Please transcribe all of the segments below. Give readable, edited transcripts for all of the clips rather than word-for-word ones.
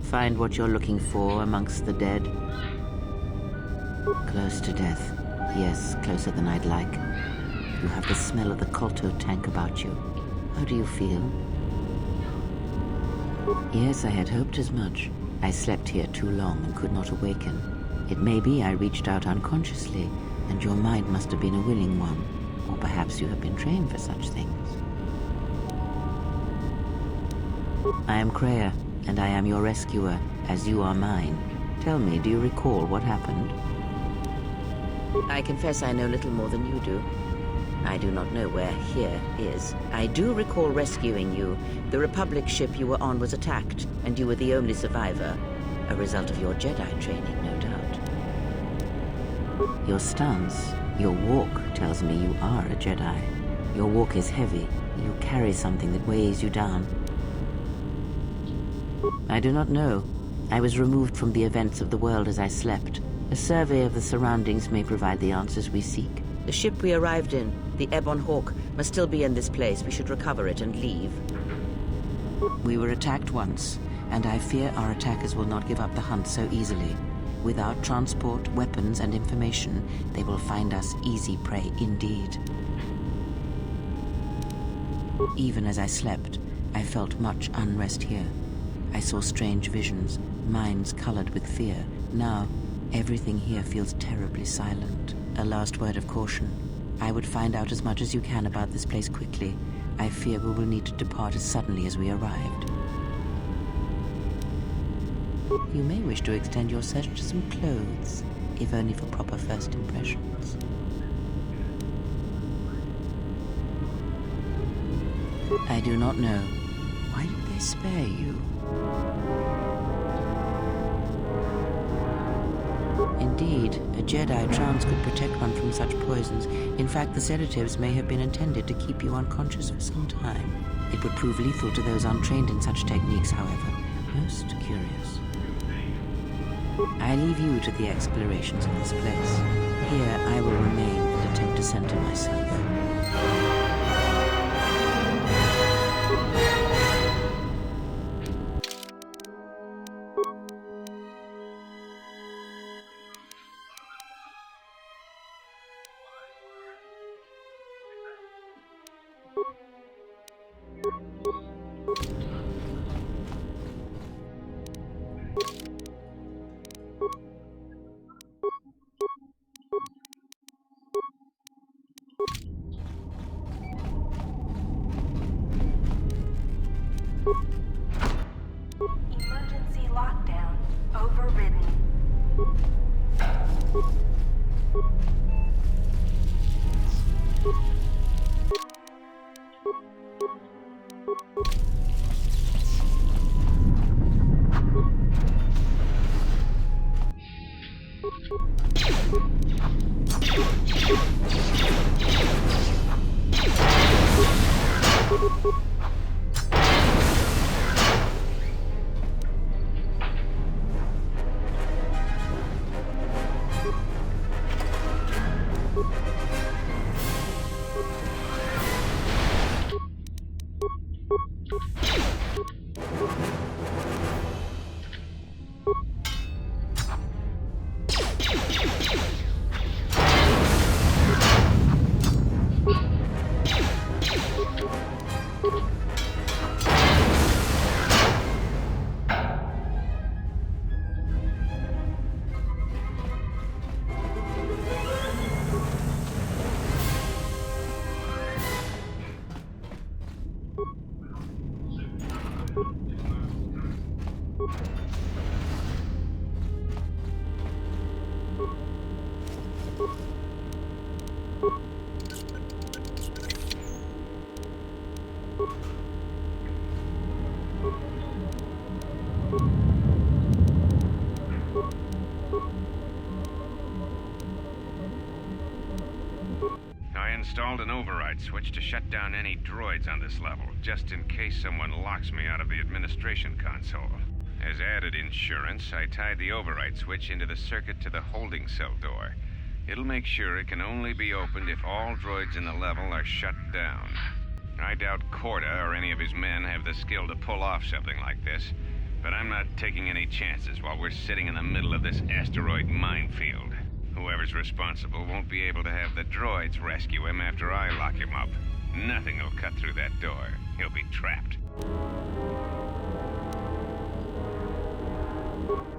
Find what you're looking for amongst the dead? Close to death. Yes, closer than I'd like. You have the smell of the KotOR tank about you. How do you feel? Yes, I had hoped as much. I slept here too long and could not awaken. It may be I reached out unconsciously, and your mind must have been a willing one. Or perhaps you have been trained for such things. I am Kreia, and I am your rescuer, as you are mine. Tell me, do you recall what happened? I confess I know little more than you do. I do not know where here is. I do recall rescuing you. The Republic ship you were on was attacked, and you were the only survivor. A result of your Jedi training, no doubt. Your stance, your walk tells me you are a Jedi. Your walk is heavy. You carry something that weighs you down. I do not know. I was removed from the events of the world as I slept. A survey of the surroundings may provide the answers we seek. The ship we arrived in, the Ebon Hawk, must still be in this place. We should recover it and leave. We were attacked once, and I fear our attackers will not give up the hunt so easily. Without transport, weapons, and information, they will find us easy prey indeed. Even as I slept, I felt much unrest here. I saw strange visions, minds colored with fear. Now, everything here feels terribly silent. A last word of caution. I would find out as much as you can about this place quickly. I fear we will need to depart as suddenly as we arrived. You may wish to extend your search to some clothes, if only for proper first impressions. I do not know. Why did they spare you? Indeed, a Jedi trance could protect one from such poisons. In fact, the sedatives may have been intended to keep you unconscious for some time. It would prove lethal to those untrained in such techniques, however. Most curious. I leave you to the explorations of this place. Here, I will remain and attempt to center myself. Emergency lockdown overridden. I installed an override switch to shut down any droids on this level, just in case someone locks me out of the administration console. As added insurance, I tied the override switch into the circuit to the holding cell door. It'll make sure it can only be opened if all droids in the level are shut down. I doubt KotOR or any of his men have the skill to pull off something like this, but I'm not taking any chances while we're sitting in the middle of this asteroid minefield. Whoever's responsible won't be able to have the droids rescue him after I lock him up. Nothing will cut through that door. He'll be trapped.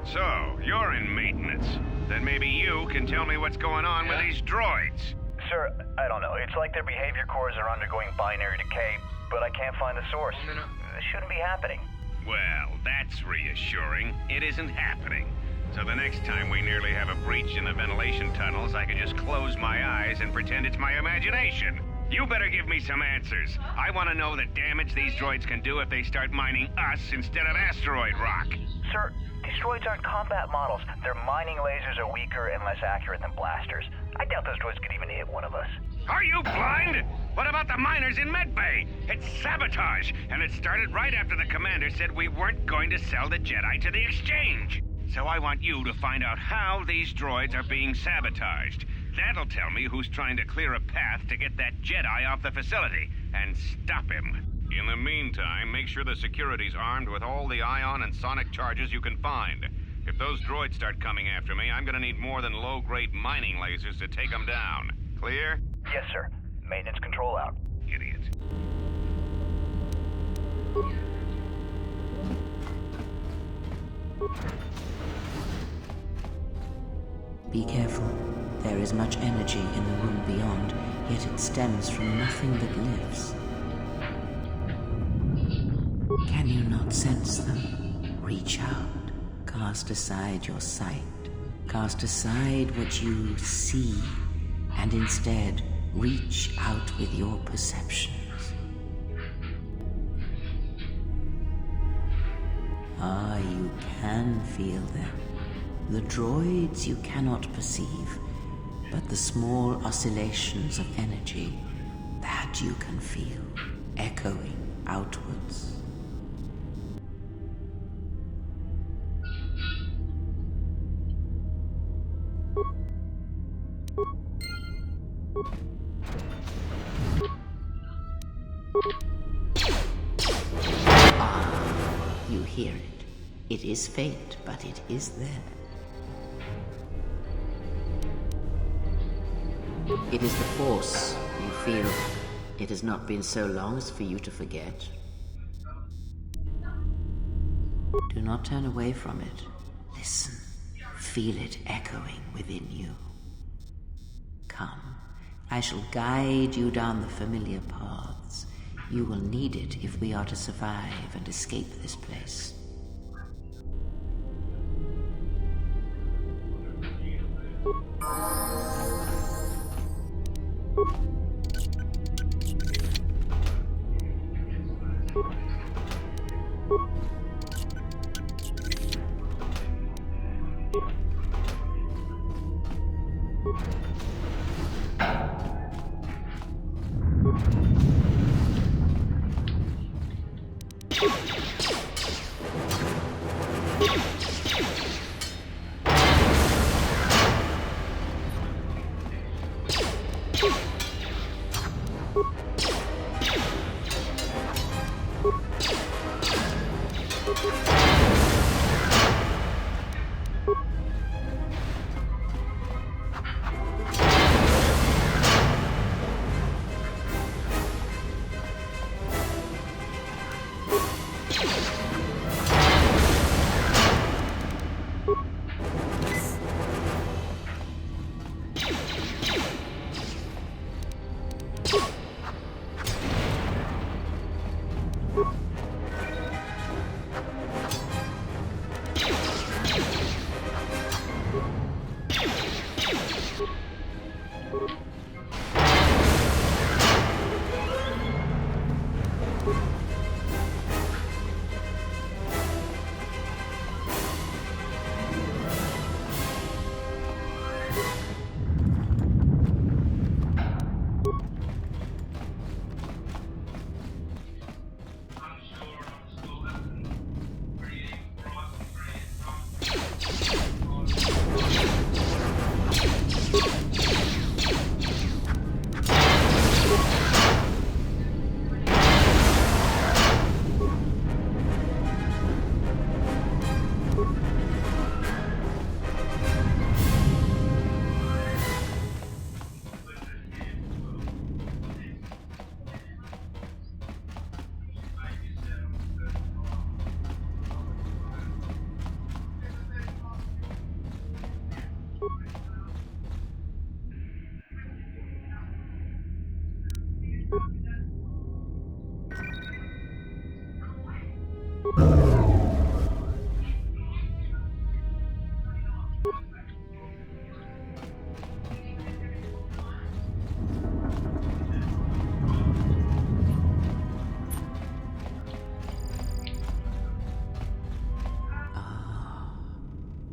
So, you're in maintenance. Then maybe you can tell me what's going on with these droids. Sir, I don't know. It's like their behavior cores are undergoing binary decay, but I can't find the source. It shouldn't be happening. Well, that's reassuring. It isn't happening. So the next time we nearly have a breach in the ventilation tunnels, I can just close my eyes and pretend it's my imagination. You better give me some answers. I want to know the damage these droids can do if they start mining us instead of asteroid rock. Sir, these droids aren't combat models. Their mining lasers are weaker and less accurate than blasters. I doubt those droids could even hit one of us. Are you blind? What about the miners in medbay? It's sabotage, and it started right after the commander said we weren't going to sell the Jedi to the exchange. So I want you to find out how these droids are being sabotaged. That'll tell me who's trying to clear a path to get that Jedi off the facility and stop him. In the meantime, make sure the security's armed with all the ion and sonic charges you can find. If those droids start coming after me, I'm gonna need more than low-grade mining lasers to take them down. Clear? Yes, sir. Maintenance control out. Idiot. Be careful. There is much energy in the room beyond, yet it stems from nothing that lives. Can you not sense them? Reach out. Cast aside your sight. Cast aside what you see, and instead reach out with your perceptions. Ah, you can feel them. The droids you cannot perceive, but the small oscillations of energy, that you can feel, echoing outwards. Ah, you hear it. It is faint, but it is there. It is the Force, you feel. It has not been so long as for you to forget. Do not turn away from it. Listen. Feel it echoing within you. Come. I shall guide you down the familiar paths. You will need it if we are to survive and escape this place.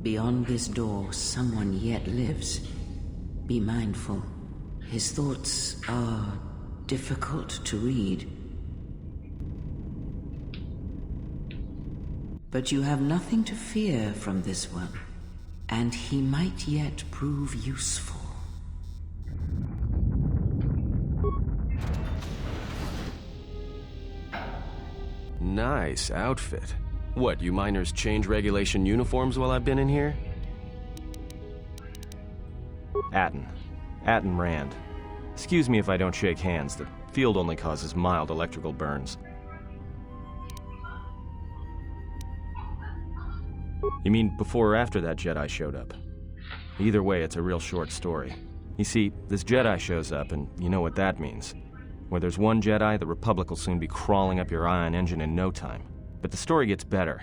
Beyond this door, someone yet lives. Be mindful. His thoughts are difficult to read. But you have nothing to fear from this one, and he might yet prove useful. Nice outfit. What, you miners change regulation uniforms while I've been in here? Atton Rand. Excuse me if I don't shake hands. The field only causes mild electrical burns. You mean before or after that Jedi showed up? Either way, it's a real short story. You see, this Jedi shows up, and you know what that means. Where there's one Jedi, the Republic will soon be crawling up your ion engine in no time. But the story gets better.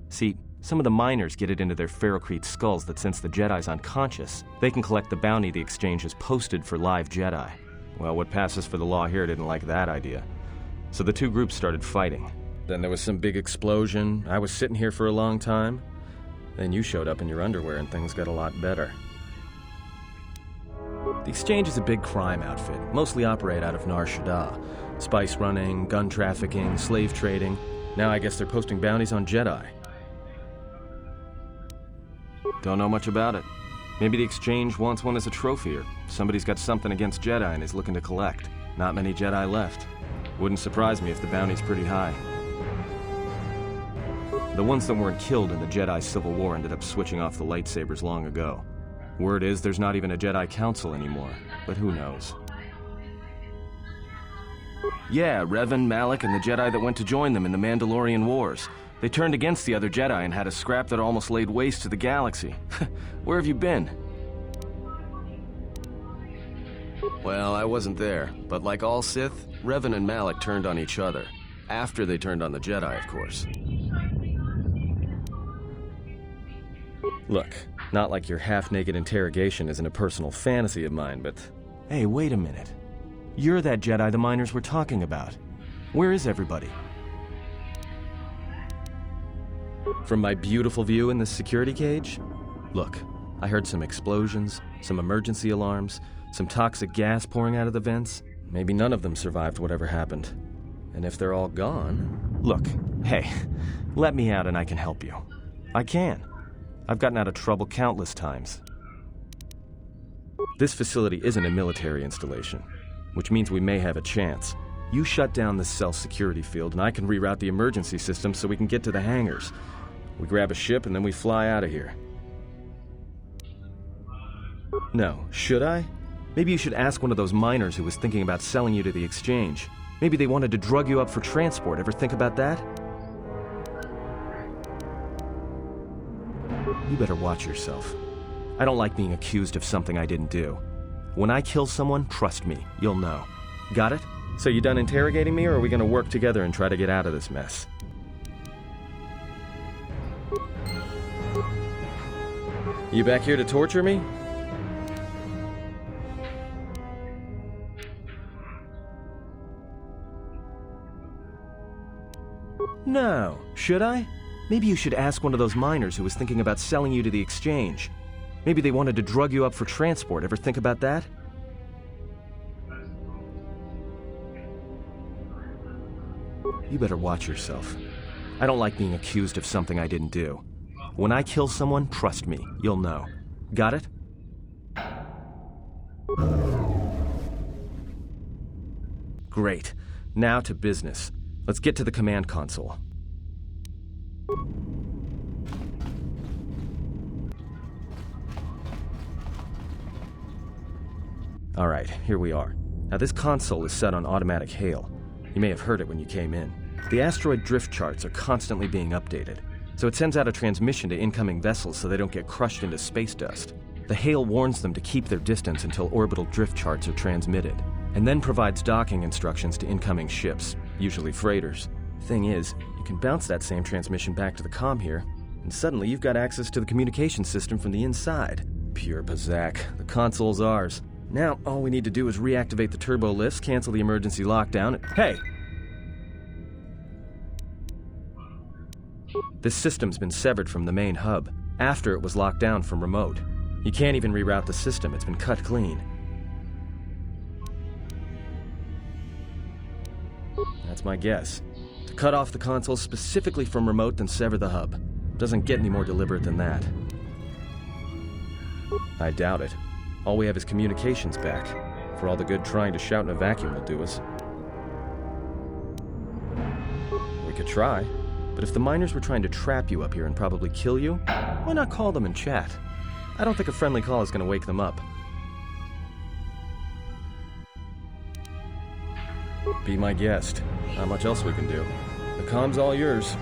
See, some of the miners get it into their ferrocrete skulls that since the Jedi's unconscious, they can collect the bounty the exchange has posted for live Jedi. Well, what passes for the law here didn't like that idea. So the two groups started fighting. Then there was some big explosion. I was sitting here for a long time. Then you showed up in your underwear and things got a lot better. The exchange is a big crime outfit, mostly operate out of Nar Shaddaa. Spice running, gun trafficking, slave trading. Now I guess they're posting bounties on Jedi. Don't know much about it. Maybe the exchange wants one as a trophy, or somebody's got something against Jedi and is looking to collect. Not many Jedi left. Wouldn't surprise me if the bounty's pretty high. The ones that weren't killed in the Jedi Civil War ended up switching off the lightsabers long ago. Word is there's not even a Jedi Council anymore, but who knows. Yeah, Revan, Malak, and the Jedi that went to join them in the Mandalorian Wars. They turned against the other Jedi and had a scrap that almost laid waste to the galaxy. Where have you been? Well, I wasn't there, but like all Sith, Revan and Malak turned on each other. After they turned on the Jedi, of course. Look, not like your half-naked interrogation isn't a personal fantasy of mine, but... Hey, wait a minute. You're that Jedi the miners were talking about. Where is everybody? From my beautiful view in this security cage? Look, I heard some explosions, some emergency alarms, some toxic gas pouring out of the vents. Maybe none of them survived whatever happened. And if they're all gone... Look, hey, let me out and I can help you. I can. I've gotten out of trouble countless times. This facility isn't a military installation, which means we may have a chance. You shut down this cell security field and I can reroute the emergency system so we can get to the hangars. We grab a ship and then we fly out of here. No, should I? Maybe you should ask one of those miners who was thinking about selling you to the exchange. Maybe they wanted to drug you up for transport. Ever think about that? You better watch yourself. I don't like being accused of something I didn't do. When I kill someone, trust me, you'll know. Got it? So you done interrogating me, or are we gonna work together and try to get out of this mess? You back here to torture me? No. Should I? Maybe you should ask one of those miners who was thinking about selling you to the exchange. Maybe they wanted to drug you up for transport. Ever think about that? You better watch yourself. I don't like being accused of something I didn't do. When I kill someone, trust me, you'll know. Got it? Great. Now to business. Let's get to the command console. Alright, here we are. Now this console is set on automatic hail. You may have heard it when you came in. The asteroid drift charts are constantly being updated, so it sends out a transmission to incoming vessels so they don't get crushed into space dust. The hail warns them to keep their distance until orbital drift charts are transmitted, and then provides docking instructions to incoming ships, usually freighters. Thing is, you can bounce that same transmission back to the comm here, and suddenly you've got access to the communication system from the inside. Pure Bazak. The console's ours. Now, all we need to do is reactivate the turbo lifts, cancel the emergency lockdown, and... Hey! This system's been severed from the main hub, after it was locked down from remote. You can't even reroute the system, it's been cut clean. That's my guess. To cut off the console specifically from remote, then sever the hub. Doesn't get any more deliberate than that. I doubt it. All we have is communications back. For all the good trying to shout in a vacuum will do us. We could try, but if the miners were trying to trap you up here and probably kill you, why not call them and chat? I don't think a friendly call is going to wake them up. Be my guest. Not much else we can do. The comm's all yours.